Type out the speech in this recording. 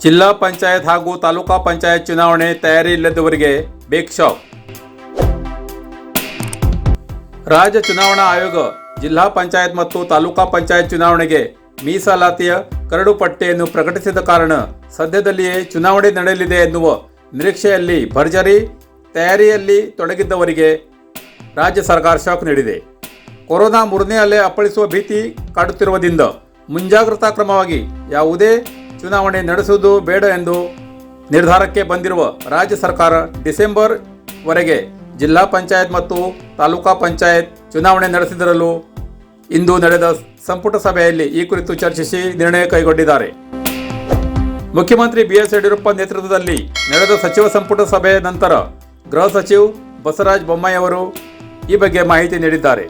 ಜಿಲ್ಲಾ ಪಂಚಾಯತ್ ಹಾಗೂ ತಾಲೂಕಾ ಪಂಚಾಯತ್ ಚುನಾವಣೆ ತಯಾರಿ ಇಲ್ಲದವರಿಗೆ ಬೇಕ್ ಶಾಕ್. ರಾಜ್ಯ ಚುನಾವಣಾ ಆಯೋಗ ಜಿಲ್ಲಾ ಪಂಚಾಯತ್ ಮತ್ತು ತಾಲೂಕಾ ಪಂಚಾಯತ್ ಚುನಾವಣೆಗೆ ಮೀಸಲಾತಿಯ ಕರಡು ಪಟ್ಟಿಯನ್ನು ಪ್ರಕಟಿಸಿದ ಕಾರಣ ಸದ್ಯದಲ್ಲಿಯೇ ಚುನಾವಣೆ ನಡೆಯಲಿದೆ ಎನ್ನುವ ನಿರೀಕ್ಷೆಯಲ್ಲಿ ಭರ್ಜರಿ ತಯಾರಿಯಲ್ಲಿ ತೊಡಗಿದ್ದವರಿಗೆ ರಾಜ್ಯ ಸರ್ಕಾರ ಶಾಕ್ ನೀಡಿದೆ. ಕೊರೋನಾ ಮೂರನೇ ಅಲೆ ಅಪ್ಪಳಿಸುವ ಭೀತಿ ಕಾಡುತ್ತಿರುವುದರಿಂದ ಮುಂಜಾಗ್ರತಾ ಕ್ರಮವಾಗಿ ಯಾವುದೇ ಚುನಾವಣೆ ನಡೆಸುವುದು ಬೇಡ ಎಂದು ನಿರ್ಧಾರಕ್ಕೆ ಬಂದಿರುವ ರಾಜ್ಯ ಸರ್ಕಾರ ಡಿಸೆಂಬರ್ ವರೆಗೆ ಜಿಲ್ಲಾ ಪಂಚಾಯತ್ ಮತ್ತು ತಾಲೂಕಾ ಪಂಚಾಯತ್ ಚುನಾವಣೆ ನಡೆಸಿದಿರಲು ಇಂದು ನಡೆದ ಸಂಪುಟ ಸಭೆಯಲ್ಲಿ ಈ ಕುರಿತು ಚರ್ಚಿಸಿ ನಿರ್ಣಯ ಕೈಗೊಂಡಿದ್ದಾರೆ. ಮುಖ್ಯಮಂತ್ರಿ ಬಿಎಸ್ ಯಡಿಯೂರಪ್ಪ ನೇತೃತ್ವದಲ್ಲಿ ನಡೆದ ಸಚಿವ ಸಂಪುಟ ಸಭೆಯ ನಂತರ ಗೃಹ ಸಚಿವ ಬಸವರಾಜ ಬೊಮ್ಮಾಯಿ ಅವರು ಈ ಬಗ್ಗೆ ಮಾಹಿತಿ ನೀಡಿದ್ದಾರೆ.